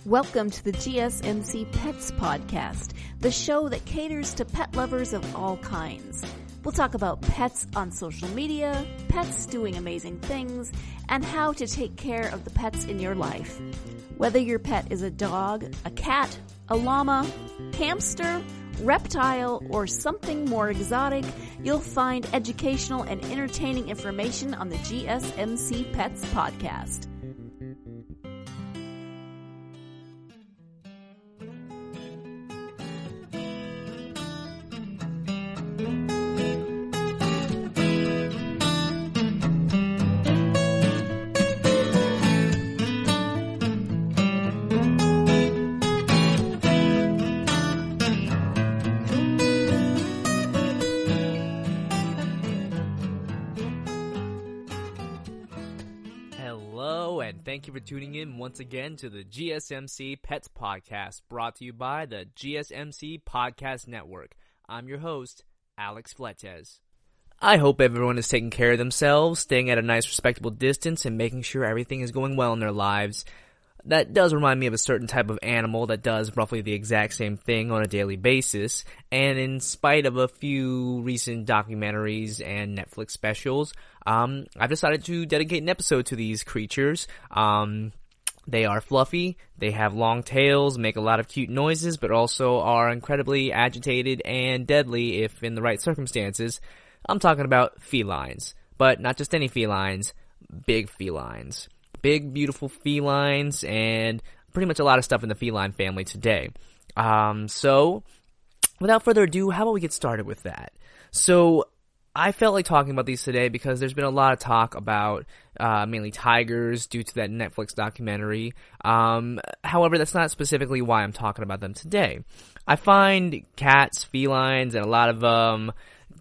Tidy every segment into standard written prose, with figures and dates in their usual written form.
Welcome to the GSMC Pets Podcast, the show that caters to pet lovers of all kinds. We'll talk about pets on social media, pets doing amazing things, and how to take care of the pets in your life. Whether your pet is a dog, a cat, a llama, hamster, reptile, or something more exotic, you'll find educational and entertaining information on the GSMC Pets Podcast. Thank you for tuning in once again to the GSMC Pets Podcast, brought to you by the GSMC Podcast Network. I'm your host, Alex Fletes. I hope everyone is taking care of themselves, staying at a nice respectable distance, and making sure everything is going well in their lives. That does remind me of a certain type of animal that does roughly the exact same thing on a daily basis, and in spite of a few recent documentaries and Netflix specials, I've decided to dedicate an episode to these creatures. They are fluffy, they have long tails, make a lot of cute noises, but also are incredibly agitated and deadly if in the right circumstances. I'm talking about felines, but not just any felines, big felines. Big, beautiful felines, and pretty much a lot of stuff in the feline family today. So, without further ado, how about we get started with that? So, I felt like talking about these today because there's been a lot of talk about mainly tigers due to that Netflix documentary. However, that's not specifically why I'm talking about them today. I find cats, felines, and a lot of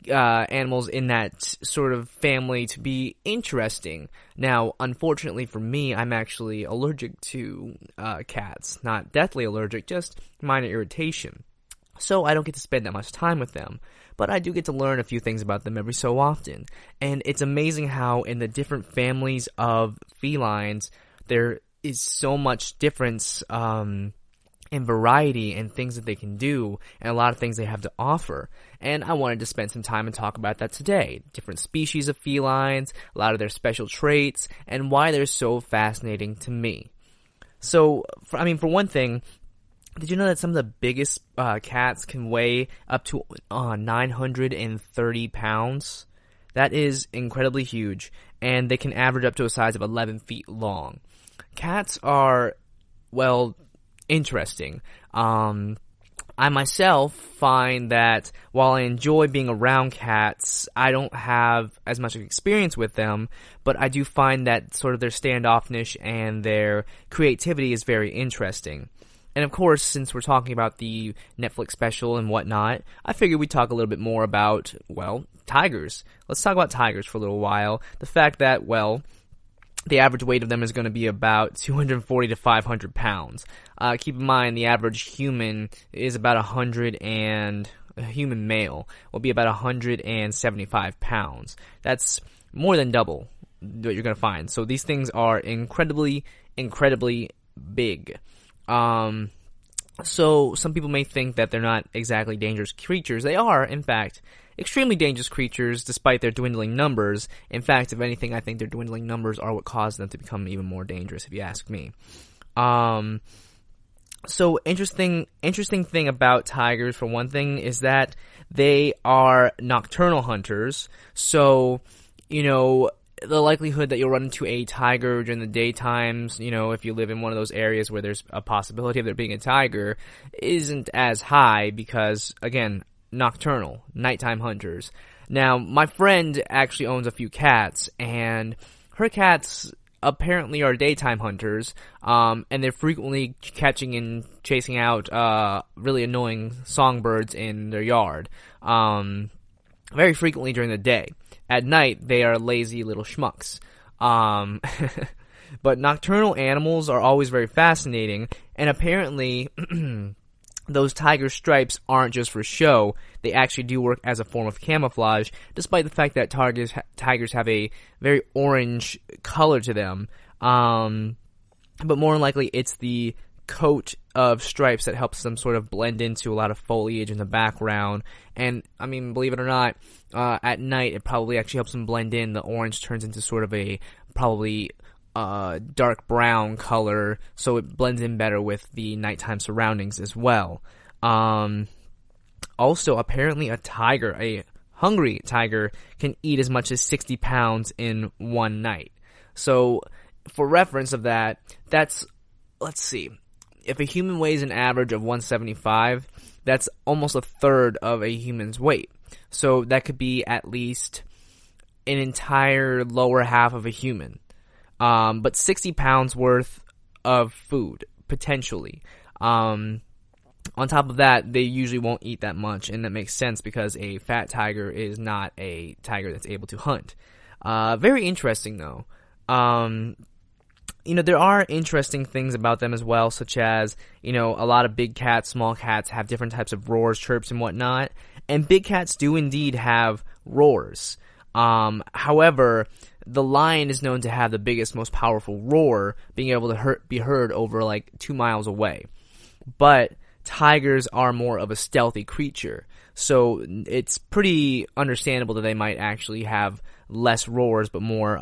animals in that sort of family to be interesting. Now, unfortunately for me, I'm actually allergic to cats. Not deathly allergic, just minor irritation. So I don't get to spend that much time with them. But I do get to learn a few things about them every so often. And it's amazing how in the different families of felines, there is so much difference and variety and things that they can do, and a lot of things they have to offer. And I wanted to spend some time and talk about that today. Different species of felines, a lot of their special traits, and why they're so fascinating to me. So, for one thing, did you know that some of the biggest cats can weigh up to 930 pounds? That is incredibly huge, and they can average up to a size of 11 feet long. Cats are, interesting. I myself find that while I enjoy being around cats, I don't have as much experience with them, but I do find that sort of their standoffishness and their creativity is very interesting. And of course, since we're talking about the Netflix special and whatnot, I figured we'd talk a little bit more about, tigers. Let's talk about tigers for a little while. The fact that, the average weight of them is going to be about 240 to 500 pounds. Keep in mind, the average human is about a human male will be about 175 pounds. That's more than double what you're going to find. So these things are incredibly, incredibly big. So some people may think that they're not exactly dangerous creatures. They are, in fact, extremely dangerous creatures despite their dwindling numbers. In fact, if anything, I think their dwindling numbers are what caused them to become even more dangerous, if you ask me. So interesting thing about tigers, for one thing, is that they are nocturnal hunters. So, the likelihood that you'll run into a tiger during the daytimes, if you live in one of those areas where there's a possibility of there being a tiger, isn't as high because, again, nocturnal, nighttime hunters. Now, my friend actually owns a few cats, and her cats apparently are daytime hunters, and they're frequently catching and chasing out really annoying songbirds in their yard, very frequently during the day. At night, they are lazy little schmucks. But nocturnal animals are always very fascinating, and apparently those tiger stripes aren't just for show. They actually do work as a form of camouflage, despite the fact that tigers have a very orange color to them. But more than likely, it's the coat of stripes that helps them sort of blend into a lot of foliage in the background. And I mean, believe it or not, at night it probably actually helps them blend in. The orange turns into sort of a probably dark brown color, so it blends in better with the nighttime surroundings as well. Also, apparently a hungry tiger can eat as much as 60 pounds in one night. So, for reference of that, let's see, if a human weighs an average of 175, that's almost a third of a human's weight. So that could be at least an entire lower half of a human. But 60 pounds worth of food, potentially. On top of that, they usually won't eat that much, and that makes sense because a fat tiger is not a tiger that's able to hunt. Very interesting, though. There are interesting things about them as well, such as, a lot of big cats, small cats have different types of roars, chirps, and whatnot. And big cats do indeed have roars. However, the lion is known to have the biggest, most powerful roar, being able to be heard over like 2 miles away. But tigers are more of a stealthy creature, so it's pretty understandable that they might actually have less roars, but more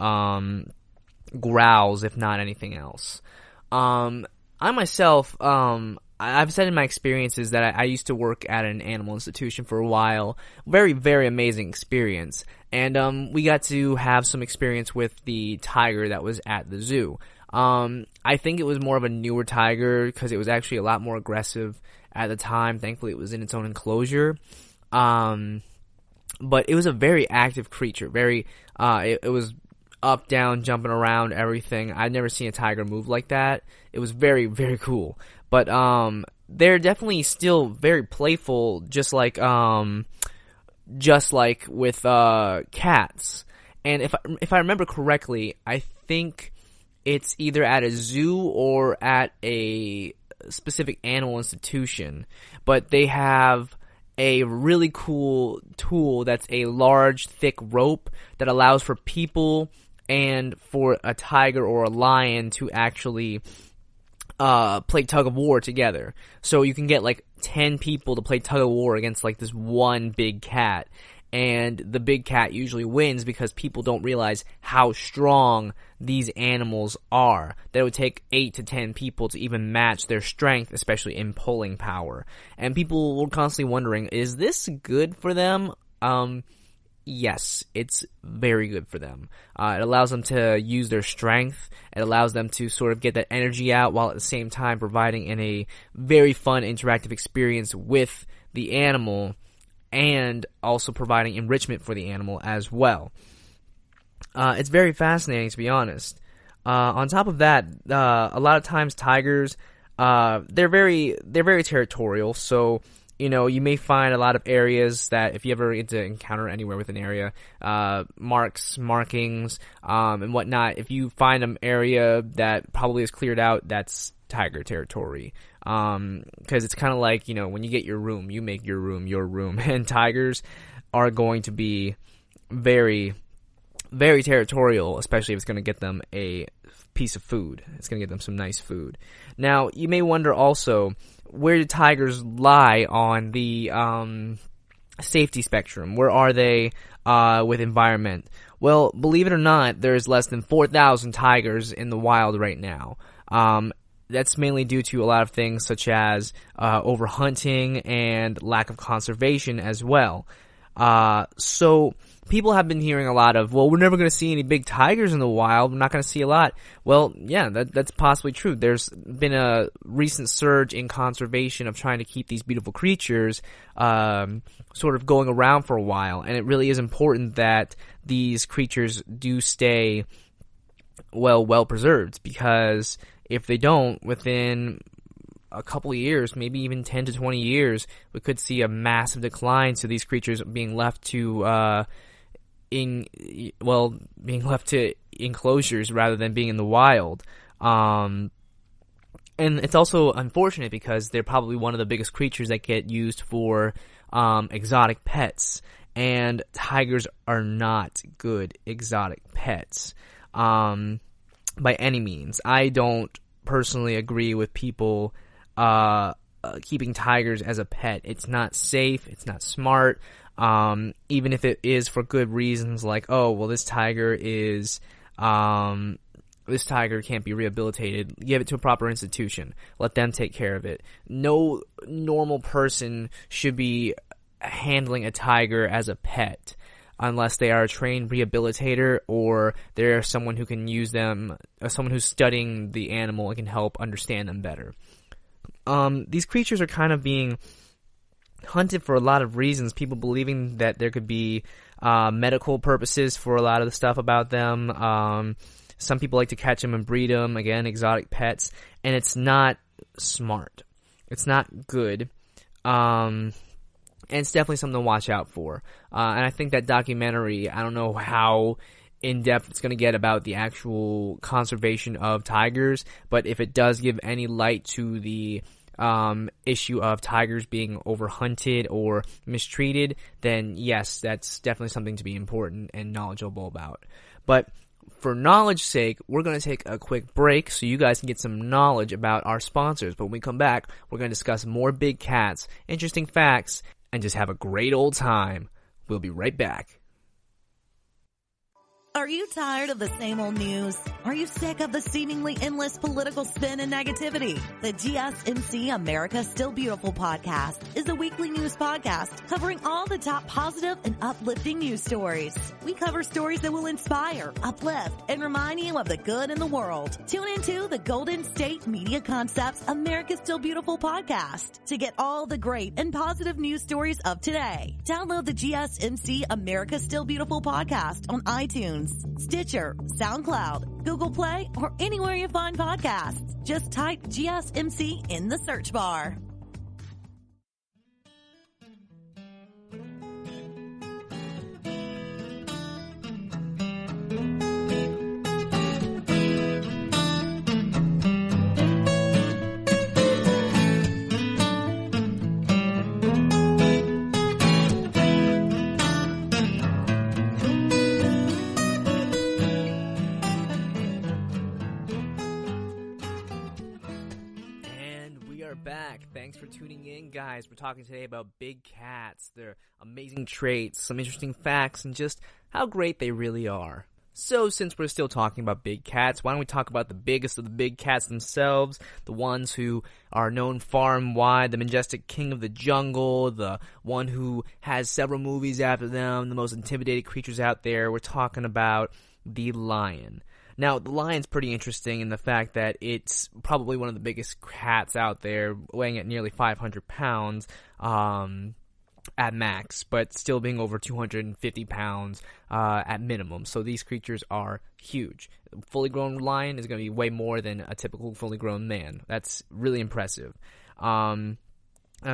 growls, if not anything else. I myself, I've said in my experiences that I used to work at an animal institution for a while. Very, very amazing experience. And we got to have some experience with the tiger that was at the zoo. I think it was more of a newer tiger because it was actually a lot more aggressive at the time. Thankfully, it was in its own enclosure. But it was a very active creature. It was up, down, jumping around, everything. I'd never seen a tiger move like that. It was very, very cool. But they're definitely still very playful, just like with cats. And if I remember correctly, I think it's either at a zoo or at a specific animal institution. But they have a really cool tool that's a large, thick rope that allows for people and for a tiger or a lion to actually play tug of war together. So you can get like 10 people to play tug of war against like this one big cat. And the big cat usually wins because people don't realize how strong these animals are. That it would take 8 to 10 people to even match their strength, especially in pulling power. And people were constantly wondering, is this good for them? Yes, it's very good for them. It allows them to use their strength. It allows them to sort of get that energy out while at the same time providing a very fun interactive experience with the animal and also providing enrichment for the animal as well. It's very fascinating, to be honest. On top of that, a lot of times tigers, they're very territorial, so you may find a lot of areas that if you ever get to encounter anywhere with an area, markings, and whatnot, if you find an area that probably is cleared out, that's tiger territory. Cause it's kind of like, when you get your room, you make your room, and tigers are going to be very, very territorial, especially if it's going to get them a piece of food. It's going to get them some nice food. Now, you may wonder also, where do tigers lie on the safety spectrum? Where are they with environment? Well, believe it or not, there's less than 4,000 tigers in the wild right now. That's mainly due to a lot of things such as overhunting and lack of conservation as well. So people have been hearing a lot of, well, we're never going to see any big tigers in the wild. We're not going to see a lot. Well, yeah, that's possibly true. There's been a recent surge in conservation of trying to keep these beautiful creatures sort of going around for a while. And it really is important that these creatures do stay well preserved, because if they don't, within a couple of years, maybe even 10 to 20 years, we could see a massive decline to these creatures being left to enclosures rather than being in the wild. And it's also unfortunate because they're probably one of the biggest creatures that get used for exotic pets, and tigers are not good exotic pets by any means. I don't personally agree with people keeping tigers as a pet. It's not safe. It's not smart. Even if it is for good reasons, like, oh, well, this tiger can't be rehabilitated. Give it to a proper institution. Let them take care of it. No normal person should be handling a tiger as a pet unless they are a trained rehabilitator or they're someone who can use them, someone who's studying the animal and can help understand them better. These creatures are kind of being hunted for a lot of reasons. People believing that there could be medical purposes for a lot of the stuff about them. Some people like to catch them and breed them, again, exotic pets, and it's not smart. It's not good. And it's definitely something to watch out for. And I think that documentary, I don't know how in-depth it's going to get about the actual conservation of tigers, but if it does give any light to the issue of tigers being overhunted or mistreated, then yes, that's definitely something to be important and knowledgeable about. But for knowledge's sake, we're going to take a quick break so you guys can get some knowledge about our sponsors. But when we come back, we're going to discuss more big cats, interesting facts, and just have a great old time. We'll be right back. Are you tired of the same old news? Are you sick of the seemingly endless political spin and negativity? The GSMC America Still Beautiful podcast is a weekly news podcast covering all the top positive and uplifting news stories. We cover stories that will inspire, uplift, and remind you of the good in the world. Tune into the Golden State Media Concepts America Still Beautiful podcast to get all the great and positive news stories of today. Download the GSMC America Still Beautiful podcast on iTunes, Stitcher, SoundCloud, Google Play, or anywhere you find podcasts. Just type GSMC in the search bar. Back. Thanks for tuning in, guys. We're talking today about big cats, their amazing traits, some interesting facts, and just how great they really are. So, since we're still talking about big cats, why don't we talk about the biggest of the big cats themselves, the ones who are known far and wide, the majestic king of the jungle, the one who has several movies after them, the most intimidating creatures out there. We're talking about the lion. Now, the lion's pretty interesting in the fact that it's probably one of the biggest cats out there, weighing at nearly 500 pounds at max, but still being over 250 pounds at minimum. So these creatures are huge. A fully grown lion is going to be way more than a typical fully grown man. That's really impressive. I'm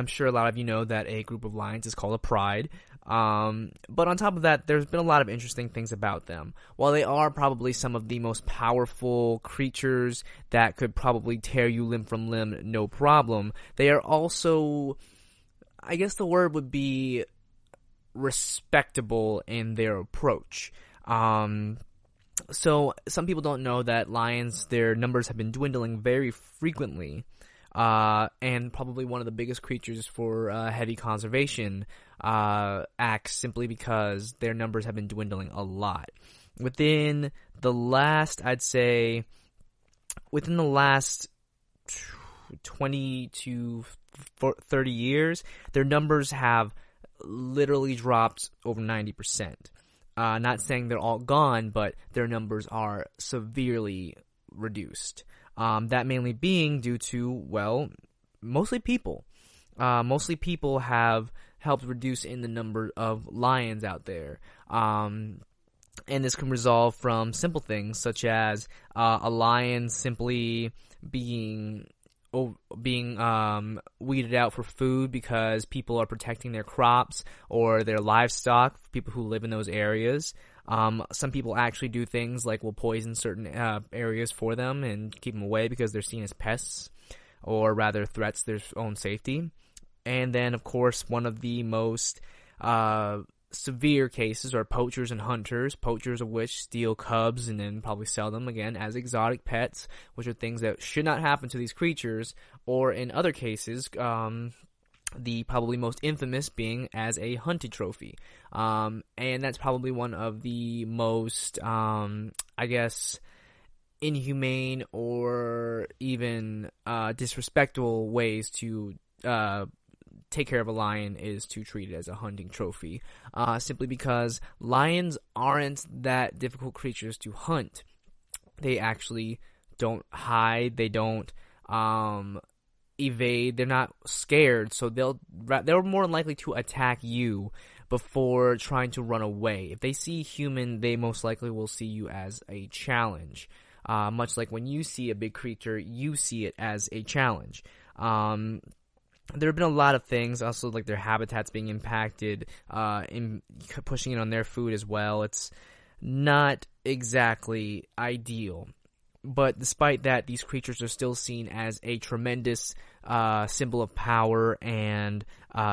sure a lot of you know that a group of lions is called a pride. But on top of that, there's been a lot of interesting things about them. While they are probably some of the most powerful creatures that could probably tear you limb from limb, no problem, they are also, I guess the word would be respectable in their approach. So some people don't know that lions, their numbers have been dwindling very frequently. And probably one of the biggest creatures for heavy conservation acts simply because their numbers have been dwindling a lot. Within the last 20 to 30 years, their numbers have literally dropped over 90%. Not saying they're all gone, but their numbers are severely reduced. That mainly being due to, well, mostly people. Mostly people have helped reduce in the number of lions out there. And this can resolve from simple things such as a lion simply being weeded out for food because people are protecting their crops or their livestock, people who live in those areas. Some people actually do things like will poison certain areas for them and keep them away because they're seen as pests, or rather threats to their own safety. And then, of course, one of the most severe cases are poachers and hunters, poachers of which steal cubs and then probably sell them again as exotic pets, which are things that should not happen to these creatures, or in other cases, the probably most infamous being as a hunting trophy. And that's probably one of the most, I guess, inhumane or even disrespectful ways to take care of a lion is to treat it as a hunting trophy, simply because lions aren't that difficult creatures to hunt. They actually don't hide, they don't evade, they're not scared, so they're more likely to attack you before trying to run away. If they see human, they most likely will see you as a challenge. Much like when you see a big creature, you see it as a challenge. There have been a lot of things, also like their habitats being impacted, in pushing it on their food as well. It's not exactly ideal. But despite that, these creatures are still seen as a tremendous symbol of power and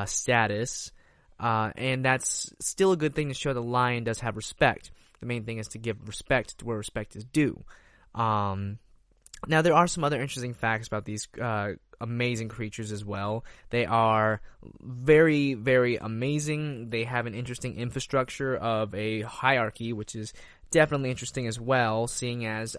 status. And that's still a good thing to show the lion does have respect. The main thing is to give respect to where respect is due. Now, there are some other interesting facts about these amazing creatures as well. They are very, very amazing. They have an interesting infrastructure of a hierarchy, which is definitely interesting as well, seeing as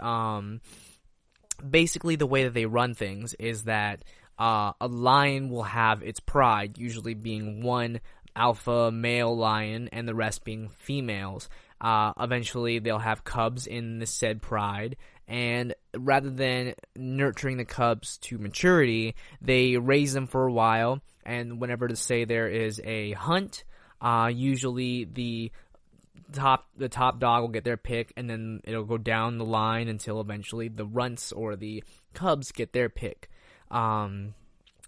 basically the way that they run things is that a lion will have its pride, usually being one alpha male lion and the rest being females. Eventually, they'll have cubs in the said pride, and rather than nurturing the cubs to maturity, they raise them for a while, and whenever to say there is a hunt, usually the top dog will get their pick, and then it'll go down the line until eventually the runts or the cubs get their pick.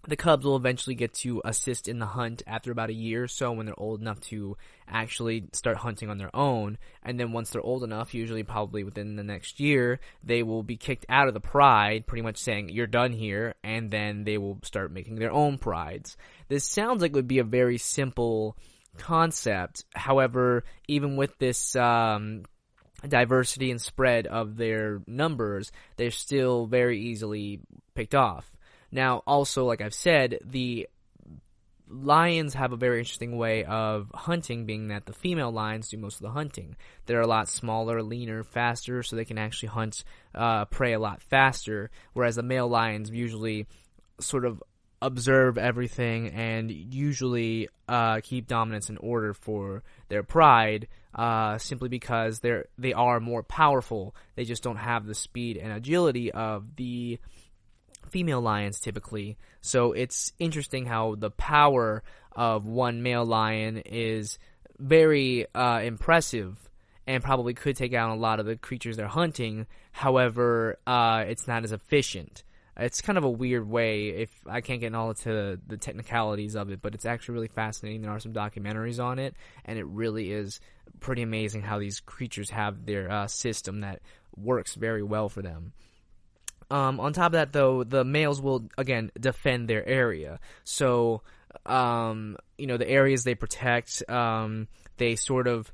The cubs will eventually get to assist in the hunt after about a year or so when they're old enough to actually start hunting on their own. And then once they're old enough, usually probably within the next year, they will be kicked out of the pride, pretty much saying, you're done here, and then they will start making their own prides. This sounds like it would be a very simple concept. However, even with this diversity and spread of their numbers, they're still very easily picked off. Now, also, like I've said, the lions have a very interesting way of hunting, being that the female lions do most of the hunting. They're a lot smaller, leaner, faster, so they can actually hunt prey a lot faster, whereas the male lions usually sort of observe everything and usually keep dominance in order for their pride, simply because they are more powerful. They just don't have the speed and agility of the female lions typically. So it's interesting how the power of one male lion is very impressive and probably could take out a lot of the creatures they're hunting. However, it's not as efficient. It's kind of a weird way, if I can't get all into the technicalities of it, but it's actually really fascinating. There are some documentaries on it, and it really is pretty amazing how these creatures have their system that works very well for them. On top of that, though, the males will, again, defend their area. So, the areas they protect, they sort of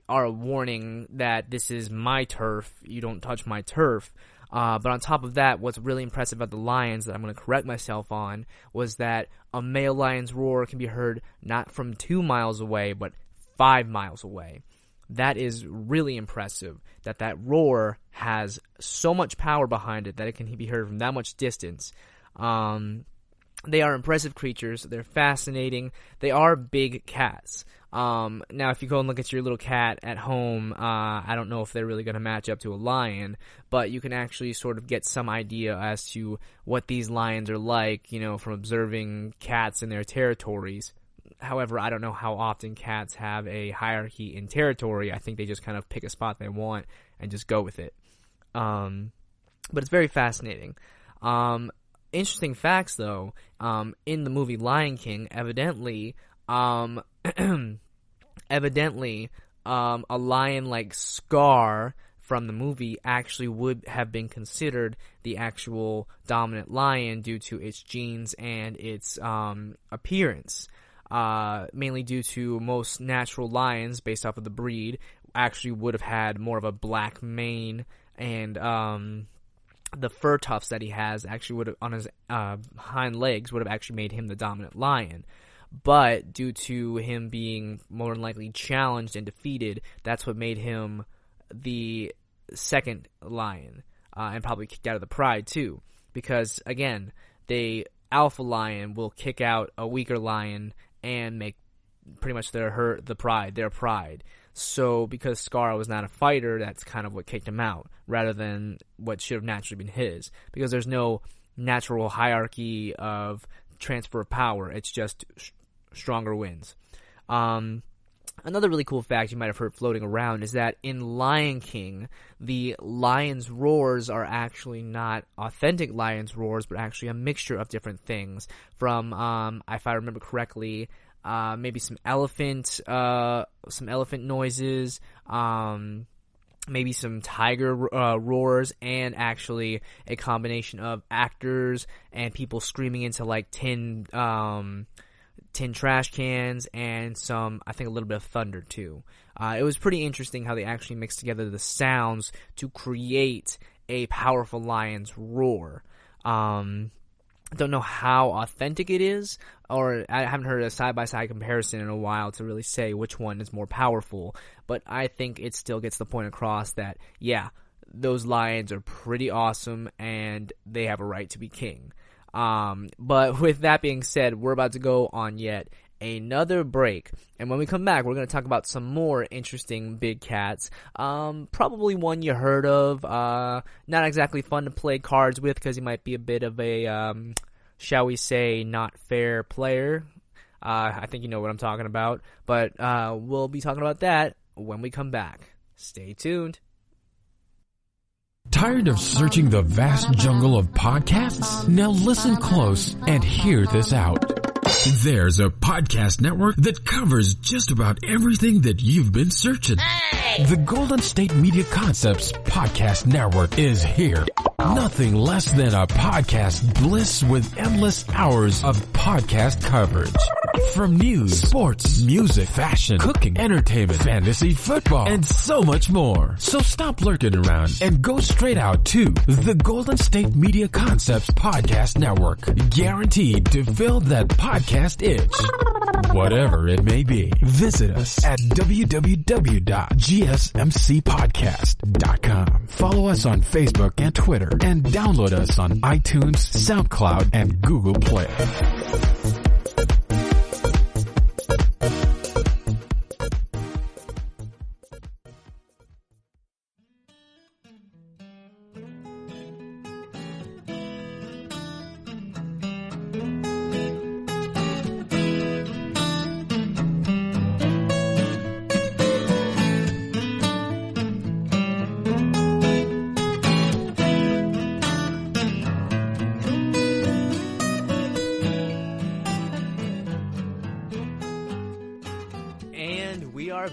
are a warning that this is my turf, you don't touch my turf. But on top of that, what's really impressive about the lions that I'm going to correct myself on was that a male lion's roar can be heard not from 2 miles away, but 5 miles away. That is really impressive, that roar has so much power behind it that it can be heard from that much distance. They are impressive creatures. They're fascinating. They are big cats. Now, if you go and look at your little cat at home, I don't know if they're really going to match up to a lion, but you can actually sort of get some idea as to what these lions are like, from observing cats in their territories. However, I don't know how often cats have a hierarchy in territory. I think they just kind of pick a spot they want and just go with it. But it's very fascinating. Interesting facts, though. In the movie Lion King, evidently, a lion like Scar from the movie actually would have been considered the actual dominant lion due to its genes and its appearance. mainly due to most natural lions, based off of the breed, actually would have had more of a black mane, and the fur tufts that he has actually would have, on his hind legs, would have actually made him the dominant lion. But due to him being more than likely challenged and defeated, that's what made him the second lion, and probably kicked out of the pride too. Because again, the alpha lion will kick out a weaker lion and make pretty much their pride. So because Scar was not a fighter, that's kind of what kicked him out, rather than what should have naturally been his. Because there's no natural hierarchy of transfer of power. It's just stronger wins. Another really cool fact you might have heard floating around is that in Lion King, the lion's roars are actually not authentic lion's roars, but actually a mixture of different things. From, if I remember correctly, maybe some elephant noises, maybe some tiger roars, and actually a combination of actors and people screaming into like tin trash cans, and some, I think, a little bit of thunder too. It was pretty interesting how they actually mixed together the sounds to create a powerful lion's roar. I don't know how authentic it is, or I haven't heard a side-by-side comparison in a while to really say which one is more powerful, but I think it still gets the point across that, yeah, those lions are pretty awesome, and they have a right to be king. But with that being said, we're about to go on yet another break, and when we come back, we're going to talk about some more interesting big cats. Probably one you heard of, not exactly fun to play cards with because he might be a bit of a, shall we say, not fair player. I think you know what I'm talking about, but we'll be talking about that when we come back. Stay tuned. Tired of searching the vast jungle of podcasts? Now listen close and hear this out. There's a podcast network that covers just about everything that you've been searching. Hey! The Golden State Media Concepts Podcast Network is here. Nothing less than a podcast bliss with endless hours of podcast coverage. From news, sports, music, fashion, cooking, entertainment, fantasy, football, and so much more. So stop lurking around and go straight out to the Golden State Media Concepts Podcast Network. Guaranteed to fill that podcast itch. Whatever it may be. Visit us at www.gsmcpodcast.com. Follow us on Facebook and Twitter, and download us on iTunes, SoundCloud, and Google Play.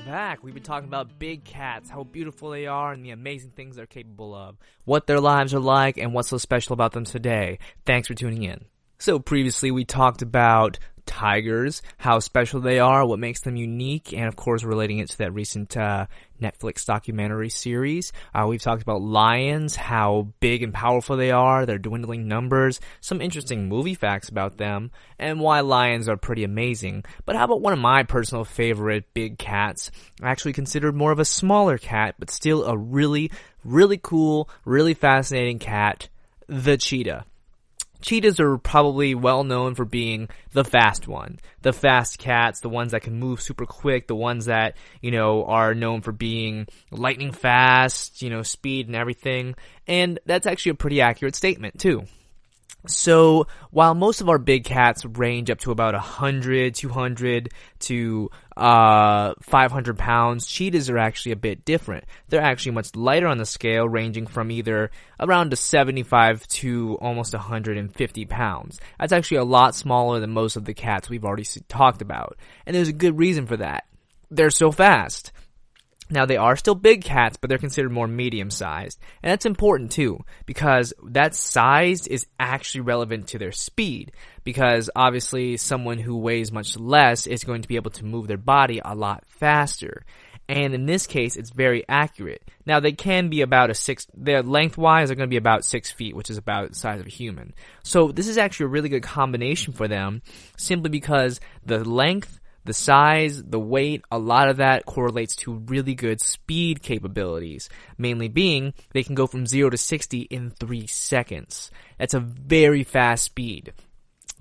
Back. We've been talking about big cats, how beautiful they are, and the amazing things they're capable of, what their lives are like, and what's so special about them today. Thanks for tuning in. So previously we talked about tigers, how special they are, what makes them unique, and of course relating it to that recent Netflix documentary series. We've talked about lions, how big and powerful they are, their dwindling numbers, some interesting movie facts about them, and why lions are pretty amazing. But how about one of my personal favorite big cats, actually considered more of a smaller cat, but still a really, really cool, really fascinating cat, the cheetah. Cheetahs are probably well known for being the fast one. The fast cats, the ones that can move super quick, the ones that, are known for being lightning fast, speed and everything. And that's actually a pretty accurate statement too. So, while most of our big cats range up to about 100, 200 to 500 pounds, cheetahs are actually a bit different. They're actually much lighter on the scale, ranging from either around 75 to almost 150 pounds. That's actually a lot smaller than most of the cats we've already talked about. And there's a good reason for that. They're so fast. Now, they are still big cats, but they're considered more medium-sized. And that's important, too, because that size is actually relevant to their speed. Because, obviously, someone who weighs much less is going to be able to move their body a lot faster. And in this case, it's very accurate. Now, they can be about their lengthwise are going to be about 6 feet, which is about the size of a human. So, this is actually a really good combination for them, simply because the length, the size, the weight, a lot of that correlates to really good speed capabilities. Mainly being, they can go from 0 to 60 in 3 seconds. That's a very fast speed.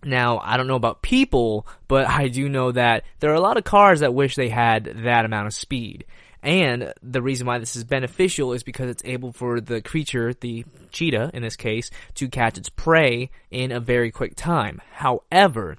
Now, I don't know about people, but I do know that there are a lot of cars that wish they had that amount of speed. And the reason why this is beneficial is because it's able for the creature, the cheetah in this case, to catch its prey in a very quick time. However,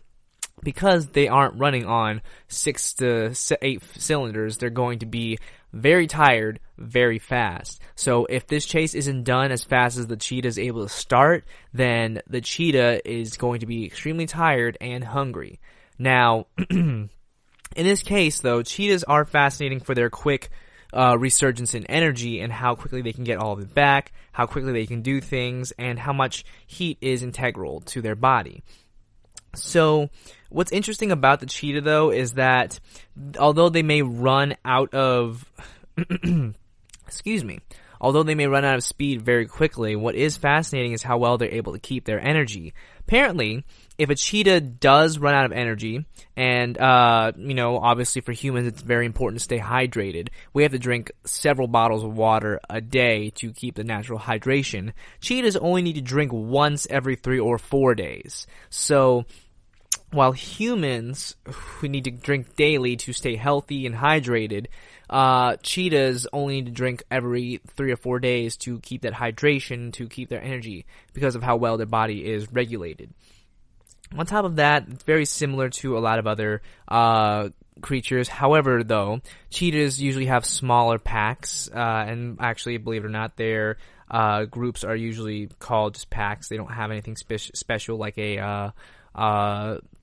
because they aren't running on 6 to 8 cylinders, they're going to be very tired very fast. So if this chase isn't done as fast as the cheetah is able to start, then the cheetah is going to be extremely tired and hungry. Now, in this case, though, cheetahs are fascinating for their quick resurgence in energy and how quickly they can get all of it back, how quickly they can do things, and how much heat is integral to their body. So, what's interesting about the cheetah, though, is that although they may run out of although they may run out of speed very quickly, what is fascinating is how well they're able to keep their energy. Apparently, if a cheetah does run out of energy, and, obviously for humans it's very important to stay hydrated. We have to drink several bottles of water a day to keep the natural hydration. Cheetahs only need to drink once every 3 or 4 days. So, while humans who need to drink daily to stay healthy and hydrated, cheetahs only need to drink every 3 or 4 days to keep that hydration, to keep their energy, because of how well their body is regulated. On top of that, it's very similar to a lot of other creatures. However, though, cheetahs usually have smaller packs, and actually, believe it or not, their groups are usually called just packs. They don't have anything special like a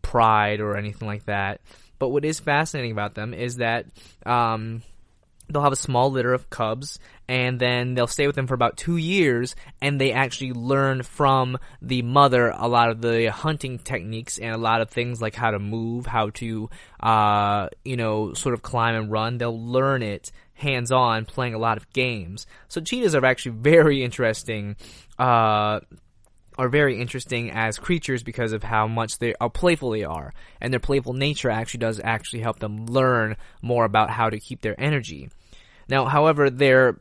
pride or anything like that. But what is fascinating about them is that they'll have a small litter of cubs, and then they'll stay with them for about 2 years, and they actually learn from the mother a lot of the hunting techniques and a lot of things like how to move, how to, sort of climb and run. They'll learn it hands-on, playing a lot of games. So cheetahs are actually very interesting, as creatures because of how playful they are. And their playful nature does help them learn more about how to keep their energy. Now, however, their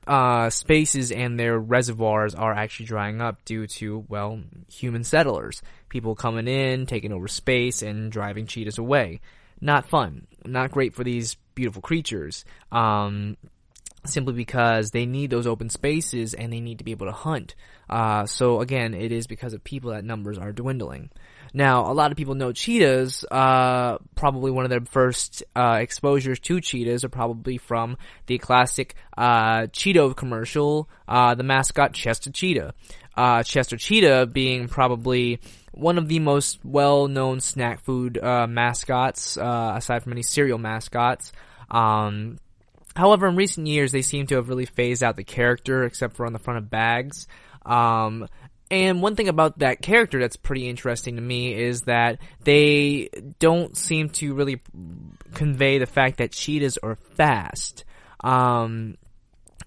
spaces and their reservoirs are actually drying up due to, human settlers. People coming in, taking over space, and driving cheetahs away. Not fun. Not great for these beautiful creatures. Simply because they need those open spaces and they need to be able to hunt. So again, it is because of people that numbers are dwindling. Now, a lot of people know cheetahs. Probably one of their first exposures to cheetahs are probably from the classic Cheeto commercial, the mascot Chester Cheetah. Chester Cheetah being probably one of the most well-known snack food mascots, aside from any cereal mascots. However, in recent years, they seem to have really phased out the character, except for on the front of bags. And one thing about that character that's pretty interesting to me is that they don't seem to really convey the fact that cheetahs are fast. While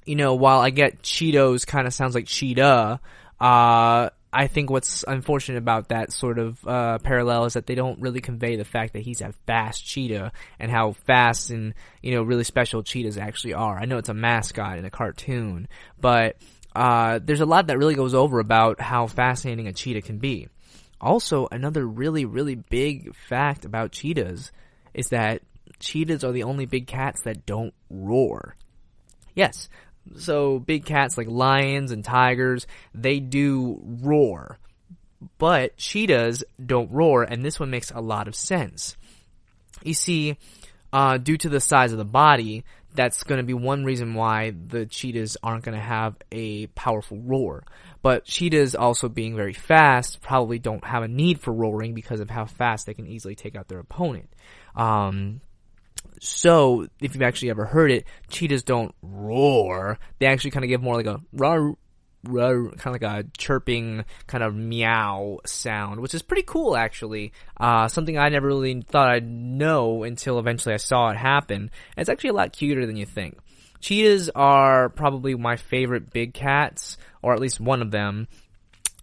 I get Cheetos kind of sounds like cheetah, I think what's unfortunate about that sort of parallel is that they don't really convey the fact that he's a fast cheetah and how fast and, really special cheetahs actually are. I know it's a mascot in a cartoon, but there's a lot that really goes over about how fascinating a cheetah can be. Also, another really, really big fact about cheetahs is that cheetahs are the only big cats that don't roar. Yes. So big cats like lions and tigers, they do roar. But cheetahs don't roar, and this one makes a lot of sense. You see, due to the size of the body, that's going to be one reason why the cheetahs aren't going to have a powerful roar. But cheetahs also being very fast probably don't have a need for roaring because of how fast they can easily take out their opponent. So, if you've actually ever heard it, cheetahs don't roar. They actually kind of give more like a roar, kind of like a chirping kind of meow sound, which is pretty cool actually. Something I never really thought I'd know until eventually I saw it happen. And it's actually a lot cuter than you think. Cheetahs are probably my favorite big cats, or at least one of them,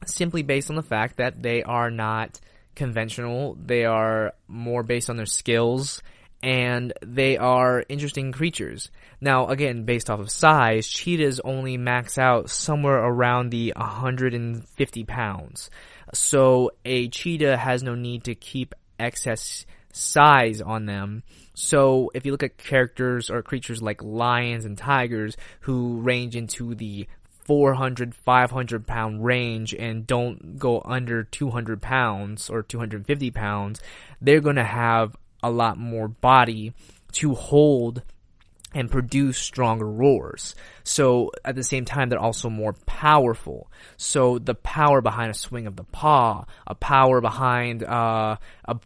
simply based on the fact that they are not conventional. They are more based on their skills, and they are interesting creatures. Now, again, based off of size, cheetahs only max out somewhere around the 150 pounds. So a cheetah has no need to keep excess size on them. So if you look at characters or creatures like lions and tigers who range into the 400, 500 pound range and don't go under 200 pounds or 250 pounds, they're going to have a lot more body to hold and produce stronger roars. So at the same time, they're also more powerful. So the power behind a swing of the paw, a power behind a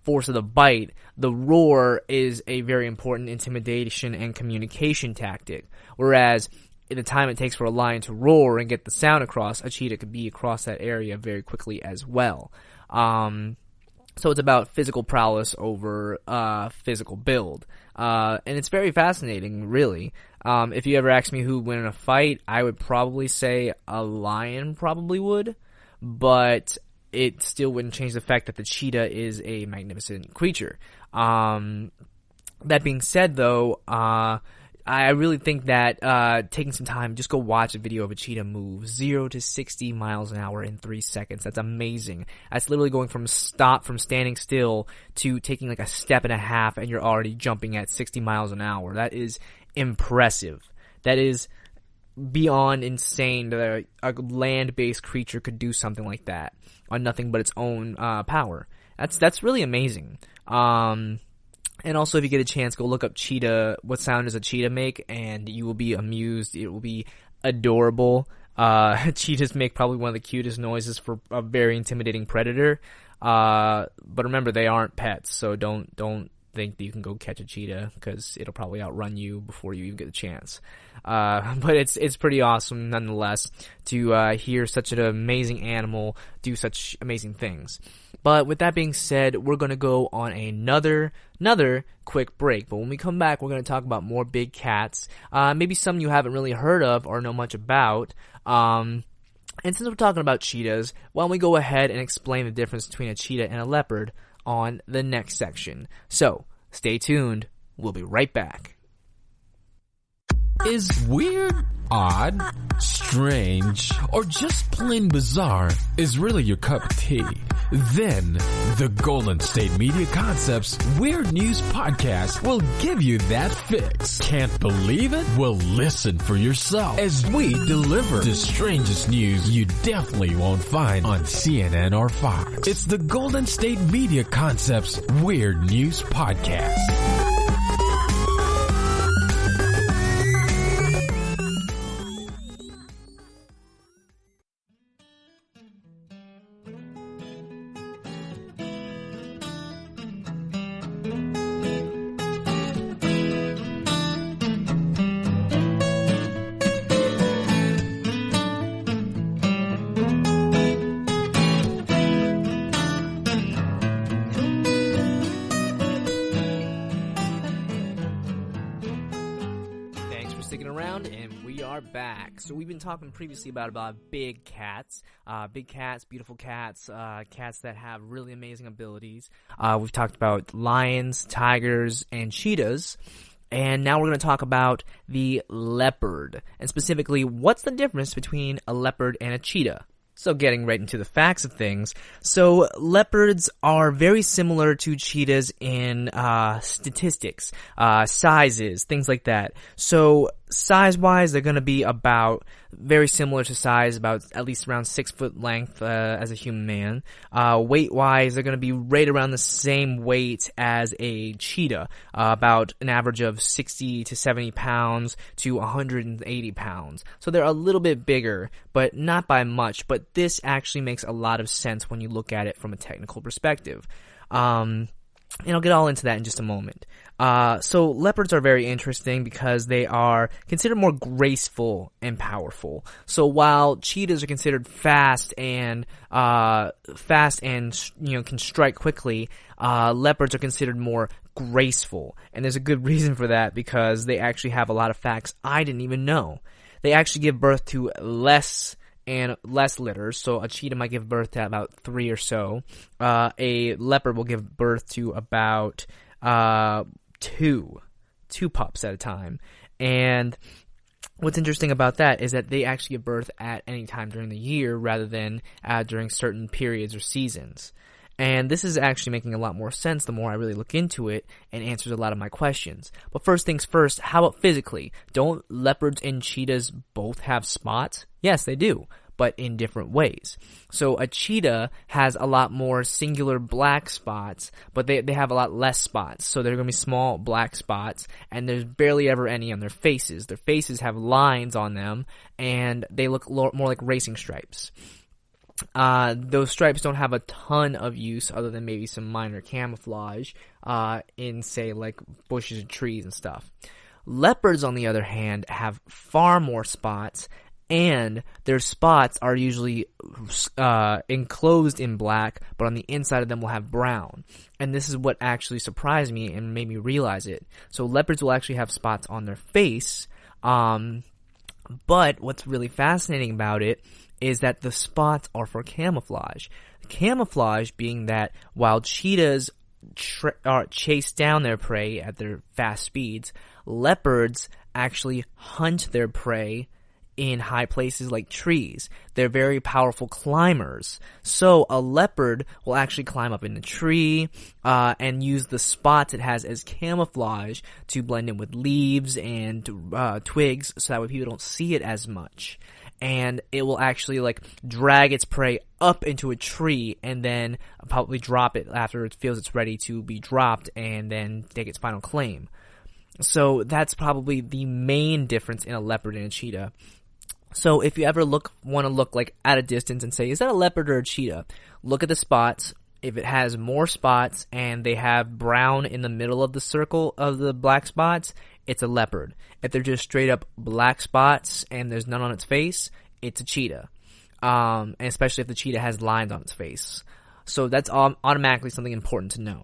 force of the bite, the roar is a very important intimidation and communication tactic. Whereas in the time it takes for a lion to roar and get the sound across, a cheetah could be across that area very quickly as well. So it's about physical prowess over physical build. And it's very fascinating, really. If you ever ask me who would win in a fight, I would probably say a lion probably would. But it still wouldn't change the fact that the cheetah is a magnificent creature. That being said, though, I really think that taking some time, just go watch a video of a cheetah move 0 to 60 miles an hour in 3 seconds. That's amazing. That's literally going from standing still to taking like a step and a half, and you're already jumping at 60 miles an hour. That is impressive. That is beyond insane that a land-based creature could do something like that on nothing but its own power. That's really amazing. And also, if you get a chance, go look up cheetah. What sound does a cheetah make? And you will be amused. It will be adorable. Cheetahs make probably one of the cutest noises for a very intimidating predator. But remember, they aren't pets, so don't think that you can go catch a cheetah, because it'll probably outrun you before you even get a chance. But it's pretty awesome nonetheless to hear such an amazing animal do such amazing things. But with that being said, we're going to go on another quick break. But when we come back, we're going to talk about more big cats, maybe some you haven't really heard of or know much about. And since we're talking about cheetahs, why don't we go ahead and explain the difference between a cheetah and a leopard on the next section. So, stay tuned. We'll be right back. Is weird, odd, strange, or just plain bizarre is really your cup of tea? Then, the Golden State Media Concepts Weird News Podcast will give you that fix. Can't believe it? Well, listen for yourself as we deliver the strangest news you definitely won't find on CNN or Fox. It's the Golden State Media Concepts Weird News Podcast. So we've been talking previously about big cats, beautiful cats, cats that have really amazing abilities. We've talked about lions, tigers, and cheetahs. And now we're going to talk about the leopard. And specifically, what's the difference between a leopard and a cheetah? So getting right into the facts of things. So leopards are very similar to cheetahs in statistics, sizes, things like that. So size-wise, they're going to be about very similar to size, about at least around 6 foot length as a human man. Weight-wise, they're going to be right around the same weight as a cheetah, about an average of 60 to 70 pounds to 180 pounds. So they're a little bit bigger, but not by much. But this actually makes a lot of sense when you look at it from a technical perspective. And I'll get all into that in just a moment. So leopards are very interesting because they are considered more graceful and powerful. So while cheetahs are considered fast and can strike quickly, leopards are considered more graceful. And there's a good reason for that because they actually have a lot of facts I didn't even know. They actually give birth to less litters, so a cheetah might give birth to about 3 or so. A leopard will give birth to about two pups at a time. And what's interesting about that is that they actually give birth at any time during the year rather than during certain periods or seasons. And this is actually making a lot more sense the more I really look into it and answers a lot of my questions. But first things first, how about physically? Don't leopards and cheetahs both have spots? Yes, they do, but in different ways. So a cheetah has a lot more singular black spots, but they have a lot less spots. So they're going to be small black spots, and there's barely ever any on their faces. Their faces have lines on them, and they look more like racing stripes. Those stripes don't have a ton of use other than maybe some minor camouflage in, say, like bushes and trees and stuff. Leopards, on the other hand, have far more spots, and their spots are usually enclosed in black, but on the inside of them will have brown. And this is what actually surprised me and made me realize it. So leopards will actually have spots on their face, but what's really fascinating about it is that the spots are for camouflage. Camouflage being that while cheetahs chase down their prey at their fast speeds, leopards actually hunt their prey in high places like trees. They're very powerful climbers. So a leopard will actually climb up in a tree and use the spots it has as camouflage to blend in with leaves and twigs so that way people don't see it as much. And it will actually like drag its prey up into a tree and then probably drop it after it feels it's ready to be dropped and then take its final claim. So that's probably the main difference in a leopard and a cheetah. So if you ever want to look like at a distance and say, is that a leopard or a cheetah? Look at the spots. If it has more spots and they have brown in the middle of the circle of the black spots, it's a leopard. If they're just straight up black spots and there's none on its face, it's a cheetah. And especially if the cheetah has lines on its face. So that's automatically something important to know.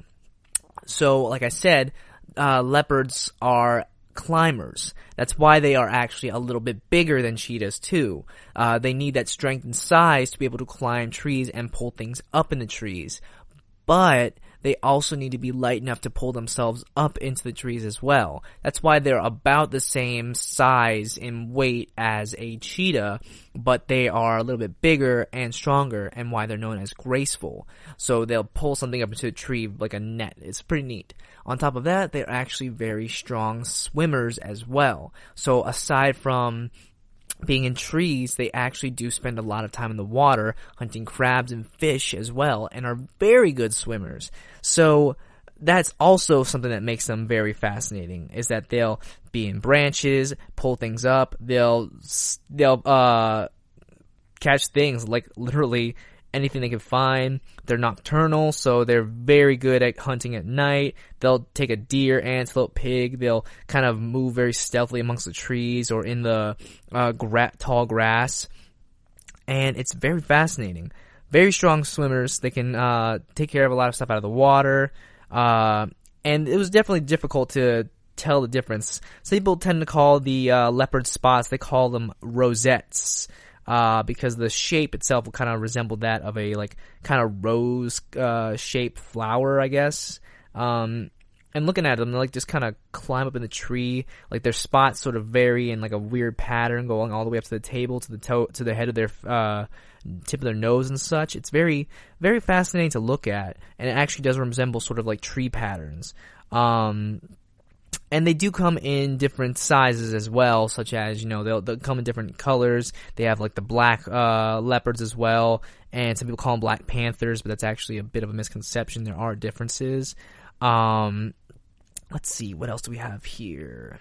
So like I said, leopards are climbers. That's why they are actually a little bit bigger than cheetahs too. They need that strength and size to be able to climb trees and pull things up in the trees. But they also need to be light enough to pull themselves up into the trees as well. That's why they're about the same size and weight as a cheetah, but they are a little bit bigger and stronger, and why they're known as graceful. So they'll pull something up into a tree like a net. It's pretty neat. On top of that, they're actually very strong swimmers as well. So aside from being in trees, they actually do spend a lot of time in the water hunting crabs and fish as well, and are very good swimmers. So that's also something that makes them very fascinating, is that they'll be in branches, pull things up, they'll catch things like literally anything they can find. They're nocturnal, so they're very good at hunting at night. They'll take a deer, antelope, pig. They'll kind of move very stealthily amongst the trees or in the tall grass. And it's very fascinating. Very strong swimmers. They can take care of a lot of stuff out of the water. And it was definitely difficult to tell the difference. Some people tend to call the leopard spots, they call them rosettes. Because the shape itself will kind of resemble that of a like kind of rose shaped flower, I guess. And looking at them, they like just kind of climb up in the tree. Like their spots sort of vary in like a weird pattern, going all the way up to the table, to the head of their tip of their nose and such. It's very, very fascinating to look at, and it actually does resemble sort of like tree patterns. And they do come in different sizes as well, such as, they'll come in different colors. They have like the black leopards as well, and some people call them black panthers, but that's actually a bit of a misconception. There are differences. Let's see, what else do we have here?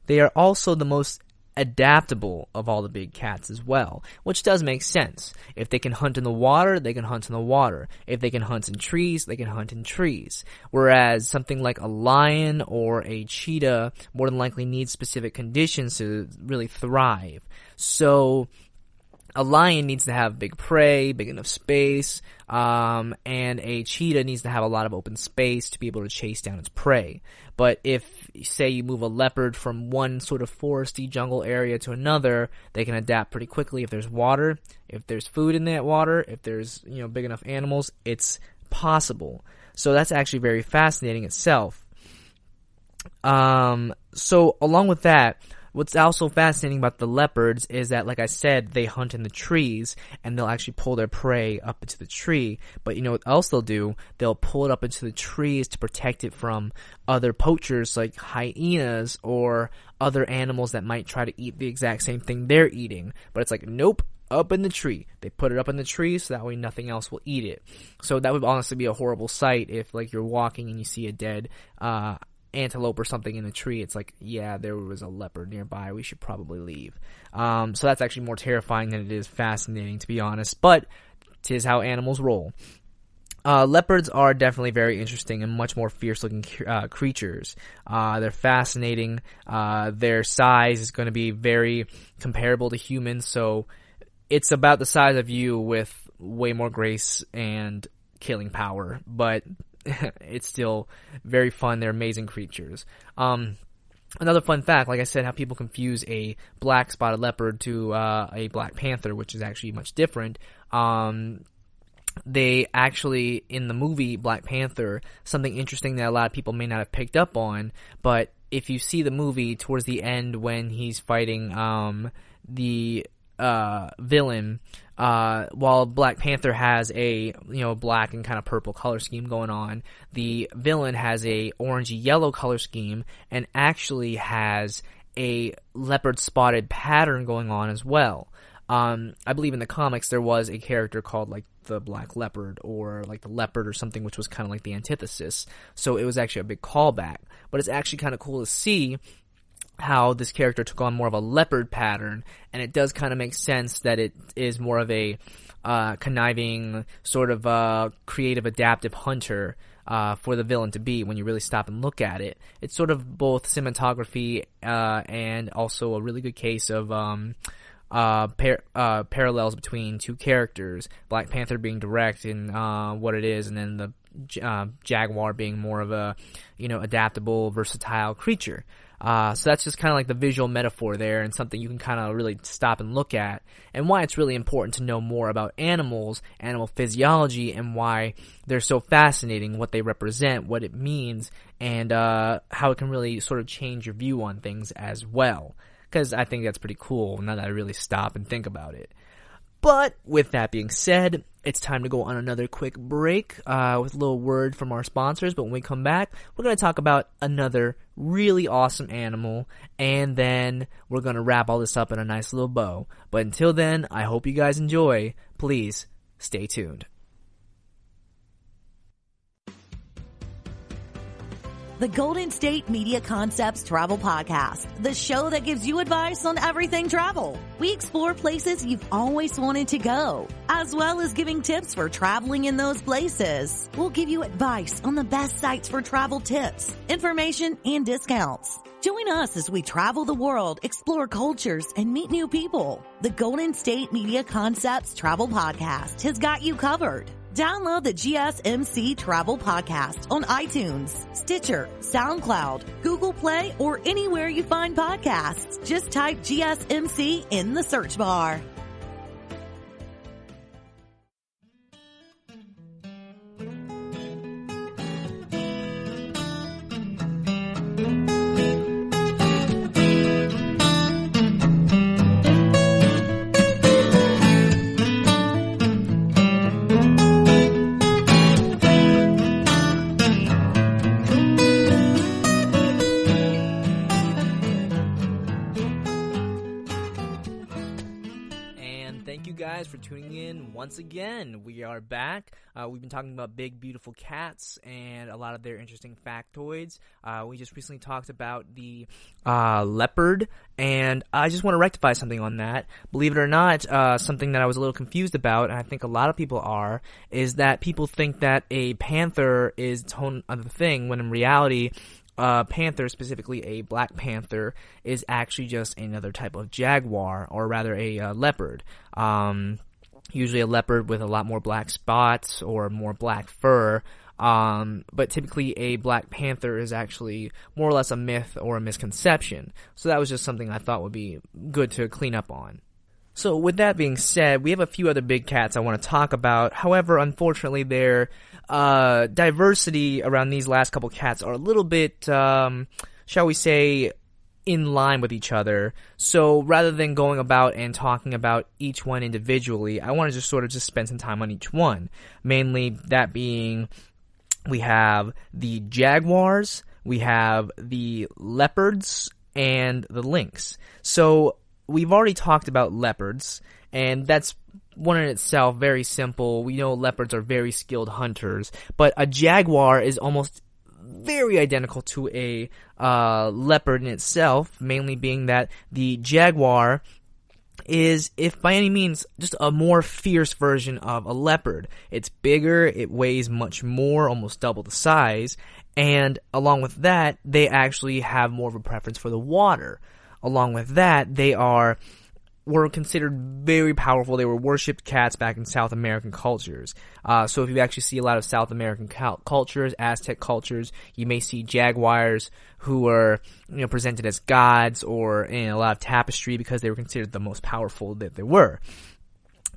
They are also the most adaptable of all the big cats as well, which does make sense. If they can hunt in the water, they can hunt in the water. If they can hunt in trees, they can hunt in trees. Whereas something like a lion or a cheetah more than likely needs specific conditions to really thrive. So a lion needs to have big prey, big enough space, and a cheetah needs to have a lot of open space to be able to chase down its prey. But if, say, you move a leopard from one sort of foresty jungle area to another, they can adapt pretty quickly if there's water, if there's food in that water, if there's, big enough animals, it's possible. So that's actually very fascinating itself. So along with that, what's also fascinating about the leopards is that, like I said, they hunt in the trees, and they'll actually pull their prey up into the tree. But you know what else they'll do? They'll pull it up into the trees to protect it from other poachers like hyenas or other animals that might try to eat the exact same thing they're eating. But it's like, nope, up in the tree. They put it up in the tree so that way nothing else will eat it. So that would honestly be a horrible sight if, like, you're walking and you see a dead antelope or something in a tree. It's like, yeah, there was a leopard nearby, we should probably leave. So that's actually more terrifying than it is fascinating, to be honest, but 'tis how animals roll. Leopards are definitely very interesting and much more fierce-looking creatures. They're fascinating. Their size is going to be very comparable to humans, so it's about the size of you with way more grace and killing power, but it's still very fun. They're amazing creatures. Another fun fact, like I said, how people confuse a black spotted leopard to a black panther, which is actually much different. They actually, in the movie Black Panther, something interesting that a lot of people may not have picked up on, but if you see the movie towards the end when he's fighting the villain, while Black Panther has a black and kind of purple color scheme going on, the villain has a orangey yellow color scheme and actually has a leopard spotted pattern going on as well. I believe in the comics there was a character called like the Black Leopard or like the Leopard or something, which was kind of like the antithesis. So it was actually a big callback, but it's actually kind of cool to see how this character took on more of a leopard pattern, and it does kind of make sense that it is more of a conniving, sort of creative, adaptive hunter for the villain to be when you really stop and look at it. It's sort of both cinematography and also a really good case of parallels between two characters, Black Panther being direct in what it is, and then the Jaguar being more of a adaptable, versatile creature. So that's just kind of like the visual metaphor there, and something you can kind of really stop and look at, and why it's really important to know more about animals, animal physiology, and why they're so fascinating, what they represent, what it means, and how it can really sort of change your view on things as well. Because I think that's pretty cool now that I really stop and think about it. But with that being said, it's time to go on another quick break with a little word from our sponsors. But when we come back, we're going to talk about another really awesome animal, and then we're going to wrap all this up in a nice little bow. But until then, I hope you guys enjoy. Please stay tuned. The Golden State Media Concepts Travel Podcast, the show that gives you advice on everything travel. We explore places you've always wanted to go, as well as giving tips for traveling in those places. We'll give you advice on the best sites for travel tips, information, and discounts. Join us as we travel the world, explore cultures, and meet new people. The Golden State Media Concepts Travel Podcast has got you covered. Download the GSMC Travel Podcast on iTunes, Stitcher, SoundCloud, Google Play, or anywhere you find podcasts. Just type GSMC in the search bar. once again, we are back. We've been talking about big, beautiful cats and a lot of their interesting factoids. We just recently talked about the leopard, and I just want to rectify something on that. Believe it or not, something that I was a little confused about, and I think a lot of people are, is that people think that a panther is its own other thing, when in reality, panther, specifically a black panther, is actually just another type of jaguar, or rather a leopard. Usually a leopard with a lot more black spots or more black fur. But typically a black panther is actually more or less a myth or a misconception. So that was just something I thought would be good to clean up on. So with that being said, we have a few other big cats I want to talk about. However, unfortunately, their diversity around these last couple cats are a little bit, shall we say, in line with each other. So rather than going about and talking about each one individually, I want to just sort of just spend some time on each one. Mainly that being, we have the jaguars, we have the leopards, and the lynx. So we've already talked about leopards, and that's one in itself very simple. We know leopards are very skilled hunters, but a jaguar is almost very identical to a leopard in itself, mainly being that the jaguar is, if by any means, just a more fierce version of a leopard. It's bigger, it weighs much more, almost double the size, and along with that, they actually have more of a preference for the water. Along with that, they were considered very powerful. They were worshipped cats back in South American cultures. So if you actually see a lot of South American cultures, Aztec cultures, you may see jaguars who are, presented as gods, or in a lot of tapestry because they were considered the most powerful that they were.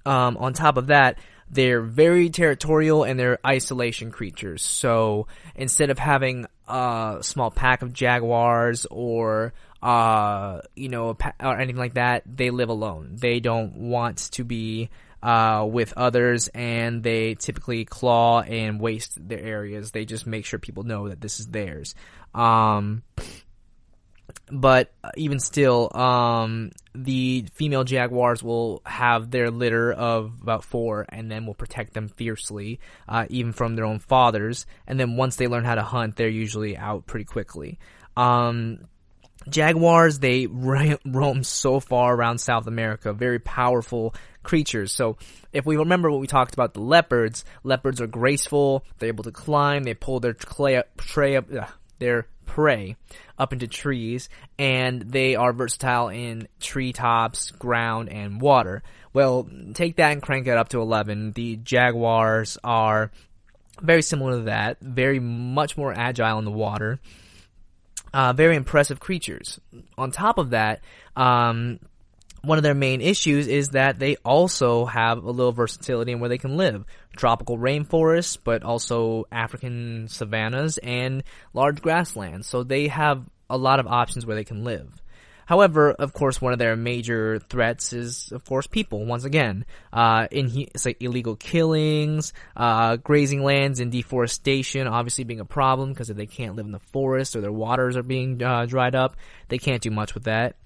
On top of that, they're very territorial and they're isolation creatures. So instead of having a small pack of jaguars or or anything like that, they live alone. They don't want to be with others, and they typically claw and waste their areas. They just make sure people know that this is theirs. But even still, the female jaguars will have their litter of about 4, and then will protect them fiercely, even from their own fathers. And then once they learn how to hunt, they're usually out pretty quickly. Jaguars, they roam so far around South America, very powerful creatures. So if we remember what we talked about the leopards are graceful, they're able to climb, they pull their prey up into trees, and they are versatile in treetops, ground, and water. Well, take that and crank it up to 11. The jaguars are very similar to that, very much more agile in the water. Very impressive creatures. On top of that, one of their main issues is that they also have a little versatility in where they can live. Tropical rainforests, but also African savannas and large grasslands. So they have a lot of options where they can live. However, of course, one of their major threats is, of course, people. Once again, it's like illegal killings, grazing lands, and deforestation obviously being a problem, because if they can't live in the forest or their waters are being dried up, they can't do much with that.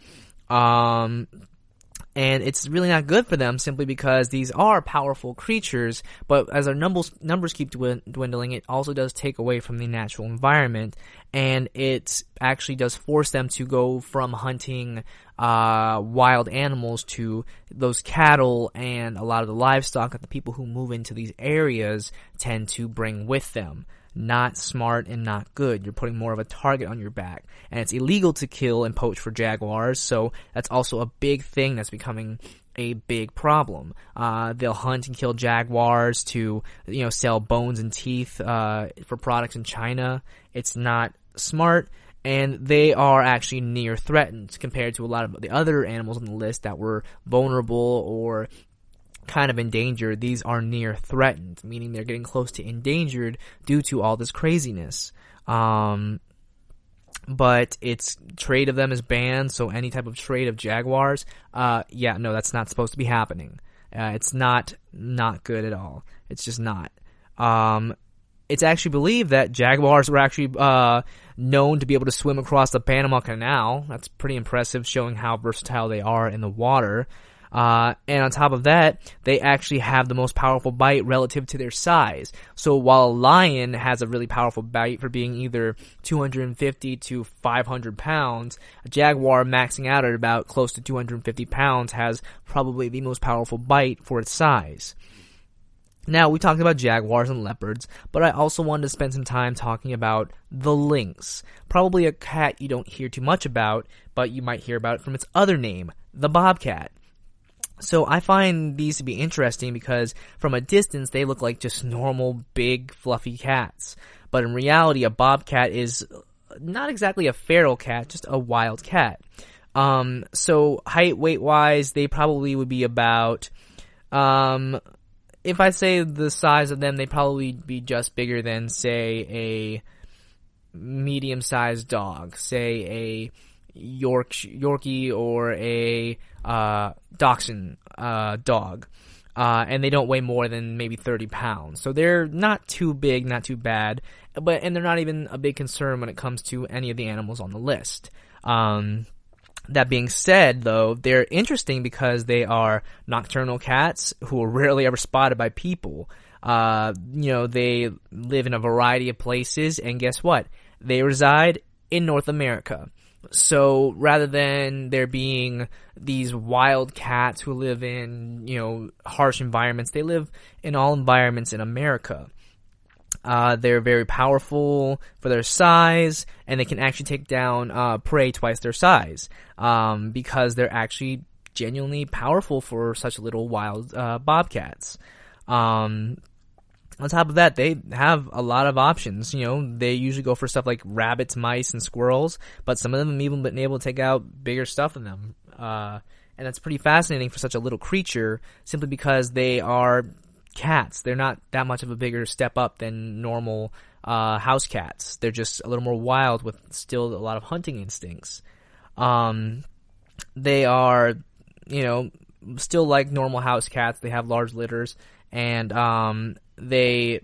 And it's really not good for them, simply because these are powerful creatures, but as our numbers keep dwindling, it also does take away from the natural environment, and it actually does force them to go from hunting wild animals to those cattle and a lot of the livestock that the people who move into these areas tend to bring with them. Not smart and not good. You're putting more of a target on your back. And it's illegal to kill and poach for jaguars, so that's also a big thing that's becoming a big problem. They'll hunt and kill jaguars to, sell bones and teeth for products in China. It's not smart, and they are actually near threatened compared to a lot of the other animals on the list that were vulnerable or kind of endangered. These are near threatened, meaning they're getting close to endangered due to all this craziness. But its trade of them is banned, so any type of trade of jaguars, that's not supposed to be happening. It's not good at all. It's just not. It's actually believed that jaguars were actually known to be able to swim across the Panama Canal. That's pretty impressive, showing how versatile they are in the water. And on top of that, they actually have the most powerful bite relative to their size. So while a lion has a really powerful bite for being either 250 to 500 pounds, a jaguar maxing out at about close to 250 pounds has probably the most powerful bite for its size. Now, we talked about jaguars and leopards, but I also wanted to spend some time talking about the lynx. Probably a cat you don't hear too much about, but you might hear about it from its other name, the bobcat. So I find these to be interesting because from a distance they look like just normal big fluffy cats. But in reality a bobcat is not exactly a feral cat, just a wild cat. So height, weight wise, they probably would be about, if I say the size of them, they'd probably be just bigger than, say, a medium-sized dog, say a Yorkie or a Dachshund dog, and they don't weigh more than maybe 30 pounds. So they're not too big, not too bad, and they're not even a big concern when it comes to any of the animals on the list. That being said, though, they're interesting because they are nocturnal cats who are rarely ever spotted by people. They live in a variety of places, and guess what? They reside in North America. So rather than there being these wild cats who live in, harsh environments, they live in all environments in America. They're very powerful for their size, and they can actually take down prey twice their size, because they're actually genuinely powerful for such little wild bobcats. On top of that, they have a lot of options. They usually go for stuff like rabbits, mice, and squirrels, but some of them have even been able to take out bigger stuff than them. And that's pretty fascinating for such a little creature, simply because they are cats. They're not that much of a bigger step up than normal house cats. They're just a little more wild with still a lot of hunting instincts. They are, still like normal house cats. They have large litters, and they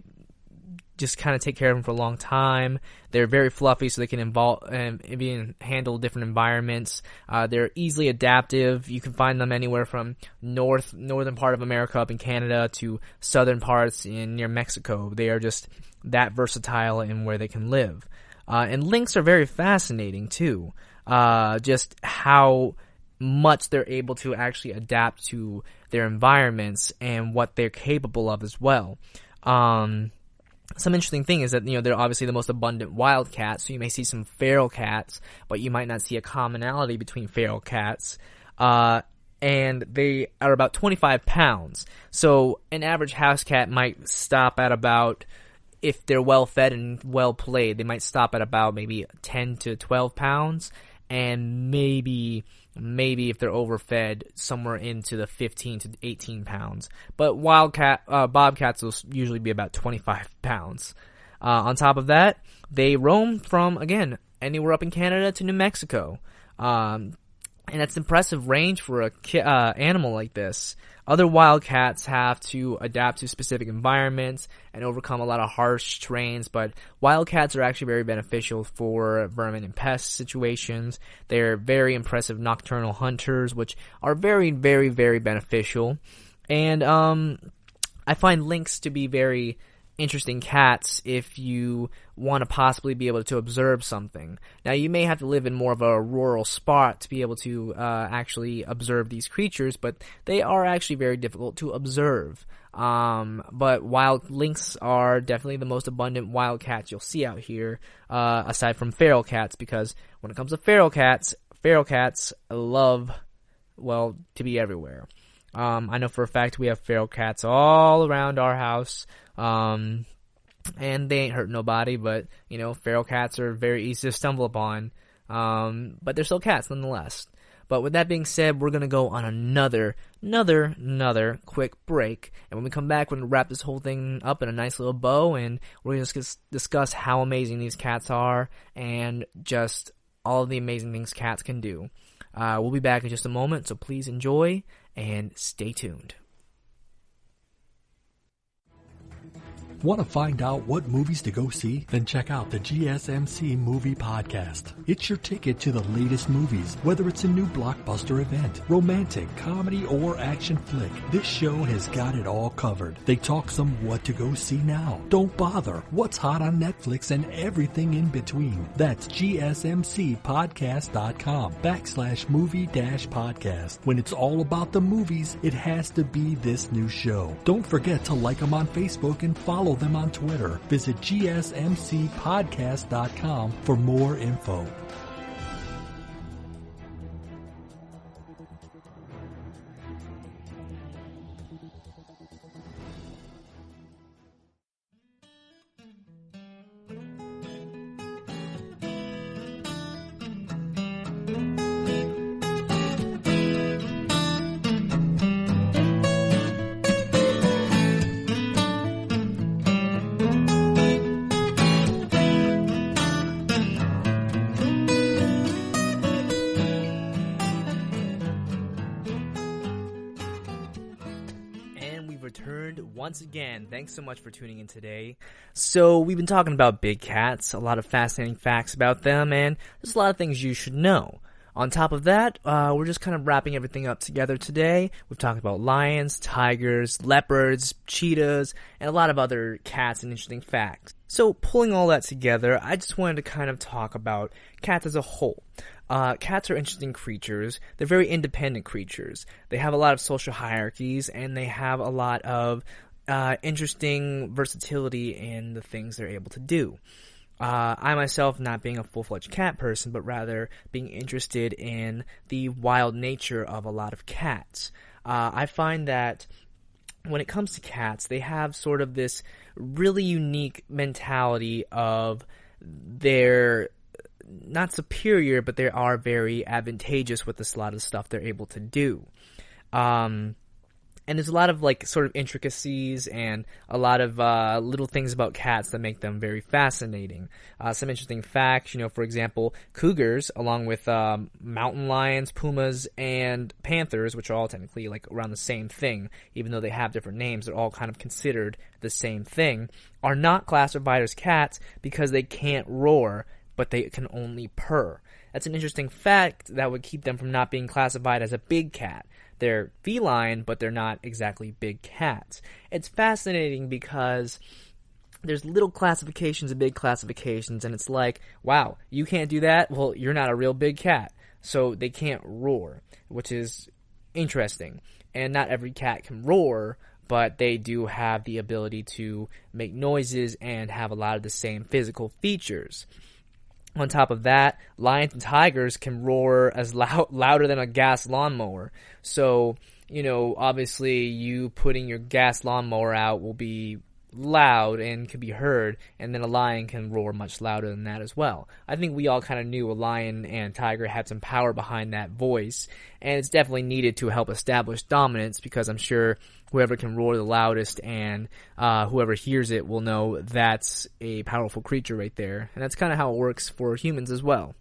just kind of take care of them for a long time. They're very fluffy, so they can handle different environments. They're easily adaptive. You can find them anywhere from northern part of America up in Canada to southern parts near Mexico. They are just that versatile in where they can live. And lynx are very fascinating too. Just how much they're able to actually adapt to their environments and what they're capable of as well. Some interesting thing is that, they're obviously the most abundant wild cats, so you may see some feral cats, but you might not see a commonality between feral cats. And they are about 25 pounds. So an average house cat might stop at about, if they're well fed and well played, they might stop at about maybe 10 to 12 pounds. And maybe if they're overfed, somewhere into the 15 to 18 pounds. But bobcats will usually be about 25 pounds. On top of that, they roam from, again, anywhere up in Canada to New Mexico. And that's impressive range for a animal like this. Other wildcats have to adapt to specific environments and overcome a lot of harsh terrains, but wildcats are actually very beneficial for vermin and pest situations. They're very impressive nocturnal hunters, which are very, very, very beneficial. And I find lynx to be very interesting cats if you want to possibly be able to observe something. Now, you may have to live in more of a rural spot to be able to actually observe these creatures, but they are actually very difficult to observe. But wild lynx are definitely the most abundant wild cats you'll see out here, aside from feral cats, because when it comes to feral cats love, to be everywhere. I know for a fact we have feral cats all around our house. And they ain't hurt nobody, but, feral cats are very easy to stumble upon. But they're still cats nonetheless. But with that being said, we're gonna go on another quick break. And when we come back, we're gonna wrap this whole thing up in a nice little bow, and we're gonna just discuss how amazing these cats are, and just all of the amazing things cats can do. We'll be back in just a moment, so please enjoy, and stay tuned. Want to find out what movies to go see? Then check out the GSMC Movie Podcast. It's your ticket to the latest movies, whether it's a new blockbuster event, romantic, comedy, or action flick. This show has got it all covered. They talk some what to go see now. Don't bother. What's hot on Netflix and everything in between. That's gsmcpodcast.com/movie-podcast. When it's all about the movies, it has to be this new show. Don't forget to like them on Facebook and follow them on Twitter. Visit gsmcpodcast.com for more info. Once again, thanks so much for tuning in today. So we've been talking about big cats, a lot of fascinating facts about them, and there's a lot of things you should know. On top of that, we're just kind of wrapping everything up together today. We've talked about lions, tigers, leopards, cheetahs, and a lot of other cats and interesting facts. So pulling all that together, I just wanted to kind of talk about cats as a whole. Cats are interesting creatures. They're very independent creatures. They have a lot of social hierarchies, and they have a lot of interesting versatility in the things they're able to do. I myself, not being a full-fledged cat person, but rather being interested in the wild nature of a lot of cats. I find that when it comes to cats, they have sort of this really unique mentality of they're not superior, but they are very advantageous with a lot of stuff they're able to do. And there's a lot of sort of intricacies and a lot of little things about cats that make them very fascinating. Some interesting facts, for example, cougars, along with mountain lions, pumas, and panthers, which are all technically around the same thing, even though they have different names, they're all kind of considered the same thing, are not classified as cats because they can't roar, but they can only purr. That's an interesting fact that would keep them from not being classified as a big cat. They're feline, but they're not exactly big cats. It's fascinating because there's little classifications and big classifications, and it's like, wow, you can't do that? Well, you're not a real big cat. So they can't roar, which is interesting. And not every cat can roar, but they do have the ability to make noises and have a lot of the same physical features. On top of that, lions and tigers can roar as louder than a gas lawnmower. So, obviously you putting your gas lawnmower out will be loud and can be heard, and then a lion can roar much louder than that as well. I think we all kind of knew a lion and tiger had some power behind that voice, and it's definitely needed to help establish dominance, because I'm sure whoever can roar the loudest and whoever hears it will know that's a powerful creature right there. And that's kind of how it works for humans as well.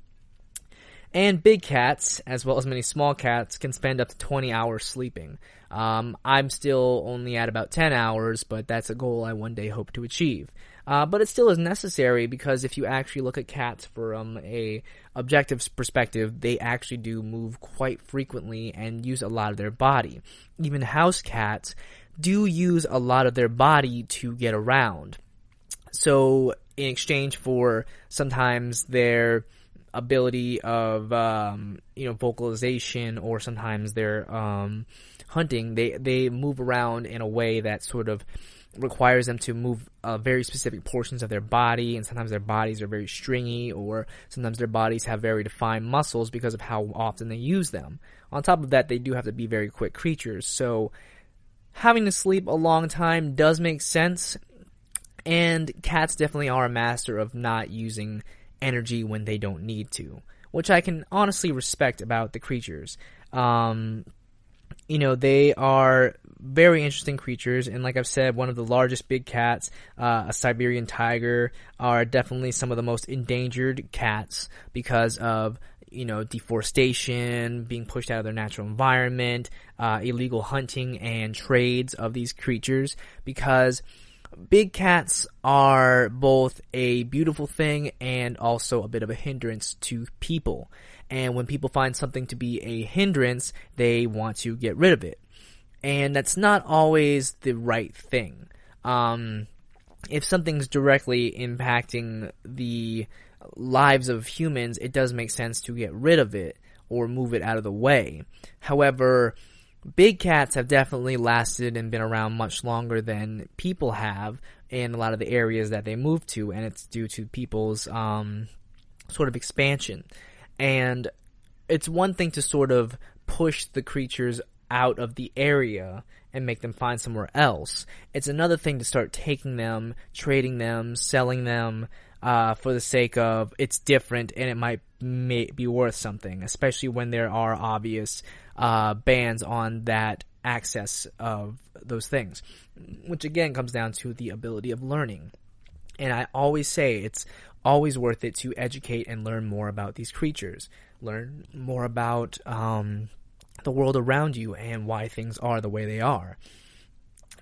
And big cats, as well as many small cats, can spend up to 20 hours sleeping. I'm still only at about 10 hours, but that's a goal I one day hope to achieve. But it still is necessary, because if you actually look at cats from a objective perspective, they actually do move quite frequently and use a lot of their body. Even house cats do use a lot of their body to get around. So in exchange for sometimes their ability of vocalization, or sometimes their hunting, they move around in a way that sort of requires them to move very specific portions of their body, and sometimes their bodies are very stringy, or sometimes their bodies have very defined muscles because of how often they use them. On top of that, they do have to be very quick creatures, so having to sleep a long time does make sense, and cats definitely are a master of not using energy when they don't need to, which I can honestly respect about the creatures. They are very interesting creatures, and like I've said, one of the largest big cats, a Siberian tiger, are definitely some of the most endangered cats because of, deforestation, being pushed out of their natural environment, illegal hunting and trades of these creatures, because big cats are both a beautiful thing and also a bit of a hindrance to people. And when people find something to be a hindrance, they want to get rid of it. And that's not always the right thing. If something's directly impacting the lives of humans, it does make sense to get rid of it or move it out of the way. However, big cats have definitely lasted and been around much longer than people have in a lot of the areas that they move to, and it's due to people's sort of expansion. And it's one thing to sort of push the creatures out of the area and make them find somewhere else. It's another thing to start taking them, trading them, selling them for the sake of it's different and it might be worth something, especially when there are obvious bans on that access of those things, which again comes down to the ability of learning. And I always say it's always worth it to educate and learn more about these creatures, learn more about the world around you and why things are the way they are.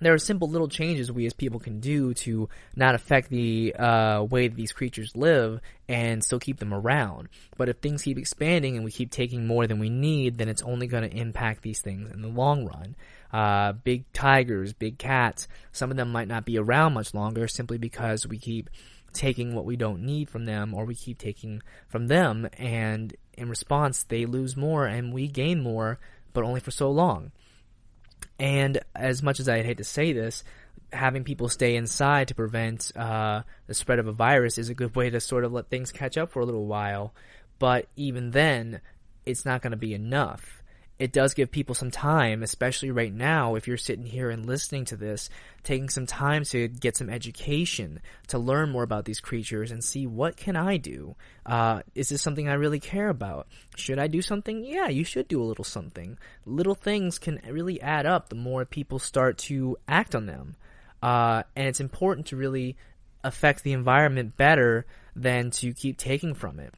There are simple little changes we as people can do to not affect the way these creatures live and still keep them around. But if things keep expanding and we keep taking more than we need, then it's only going to impact these things in the long run. Big tigers, big cats, some of them might not be around much longer simply because we keep taking what we don't need from them, or we keep taking from them, and in response they lose more and we gain more, but only for so long. And as much as I'd hate to say this, having people stay inside to prevent the spread of a virus is a good way to sort of let things catch up for a little while. But even then, it's not going to be enough. It does give people some time, especially right now, if you're sitting here and listening to this, taking some time to get some education, to learn more about these creatures and see, what can I do? Is this something I really care about? Should I do something? Yeah, you should do a little something. Little things can really add up the more people start to act on them. And it's important to really affect the environment better than to keep taking from it.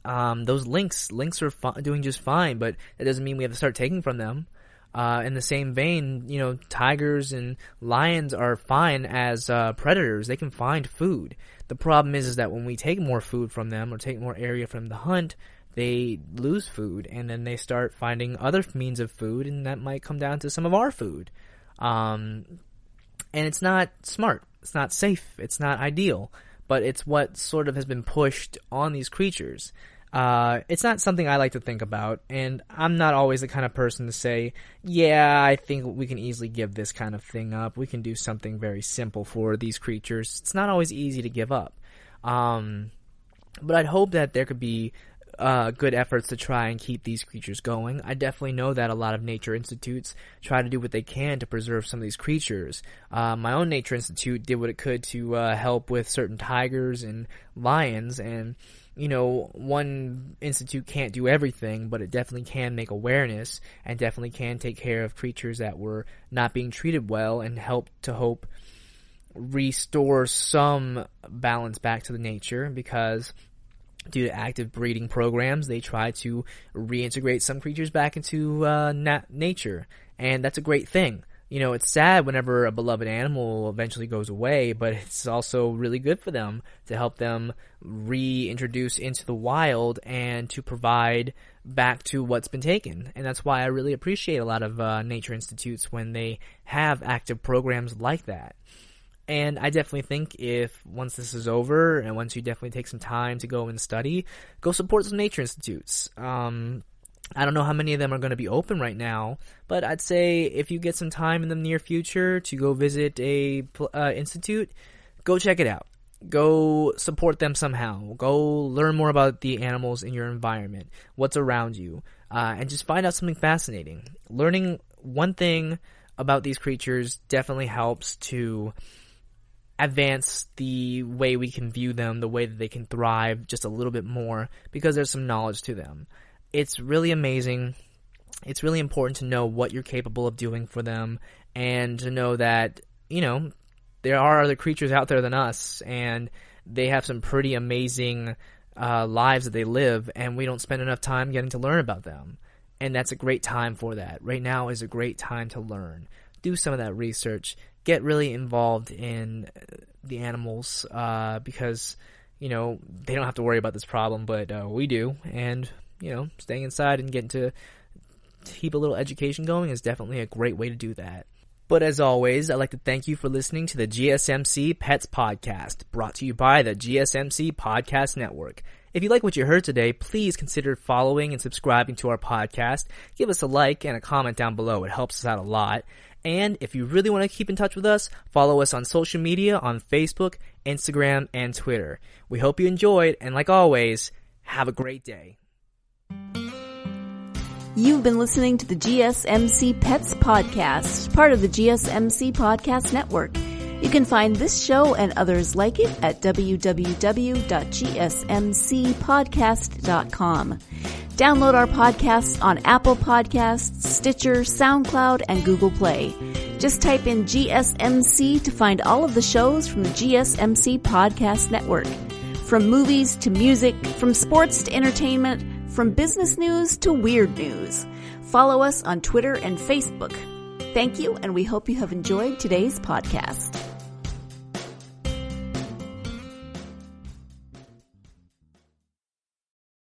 Those links are doing just fine, but it doesn't mean we have to start taking from them. In the same vein, tigers and lions are fine as predators. They can find food. The problem is that when we take more food from them or take more area from them to hunt, they lose food, and then they start finding other means of food, and that might come down to some of our food. And it's not smart. It's not safe. It's not ideal. But it's what sort of has been pushed on these creatures. It's not something I like to think about, and I'm not always the kind of person to say, yeah, I think we can easily give this kind of thing up. We can do something very simple for these creatures. It's not always easy to give up. But I'd hope that there could be good efforts to try and keep these creatures going. I definitely know that a lot of nature institutes try to do what they can to preserve some of these creatures. My own nature institute did what it could to help with certain tigers and lions, and one institute can't do everything, but it definitely can make awareness and definitely can take care of creatures that were not being treated well and help restore some balance back to the nature, because due to active breeding programs, they try to reintegrate some creatures back into nature, and that's a great thing. It's sad whenever a beloved animal eventually goes away, but it's also really good for them to help them reintroduce into the wild and to provide back to what's been taken. And that's why I really appreciate a lot of nature institutes when they have active programs like that. And I definitely think once this is over, and once you definitely take some time to go and study, go support some nature institutes. I don't know how many of them are going to be open right now, but I'd say if you get some time in the near future to go visit a institute, go check it out. Go support them somehow. Go learn more about the animals in your environment, what's around you, and just find out something fascinating. Learning one thing about these creatures definitely helps to advance the way we can view them, the way that they can thrive just a little bit more, because there's some knowledge to them. It's really amazing. It's really important to know what you're capable of doing for them, and to know that, there are other creatures out there than us, and they have some pretty amazing lives that they live, and we don't spend enough time getting to learn about them. And that's a great time for that. Right now is a great time to learn. Do some of that research. get really involved in the animals because, you know, they don't have to worry about this problem, but we do. And, you know, staying inside and getting to keep a little education going is definitely a great way to do that. But as always, I'd like to thank you for listening to the GSMC Pets Podcast, brought to you by the GSMC Podcast Network. If you like what you heard today, please consider following and subscribing to our podcast. Give us a like and a comment down below. It helps us out a lot. And if you really want to keep in touch with us, follow us on social media on Facebook, Instagram, and Twitter. We hope you enjoyed, and like always, have a great day. You've been listening to the GSMC Pets Podcast, part of the GSMC Podcast Network. You can find this show and others like it at www.gsmcpodcast.com. Download our podcasts on Apple Podcasts, Stitcher, SoundCloud, and Google Play. Just type in GSMC to find all of the shows from the GSMC Podcast Network. From movies to music, from sports to entertainment, from business news to weird news. Follow us on Twitter and Facebook. Thank you, and we hope you have enjoyed today's podcast.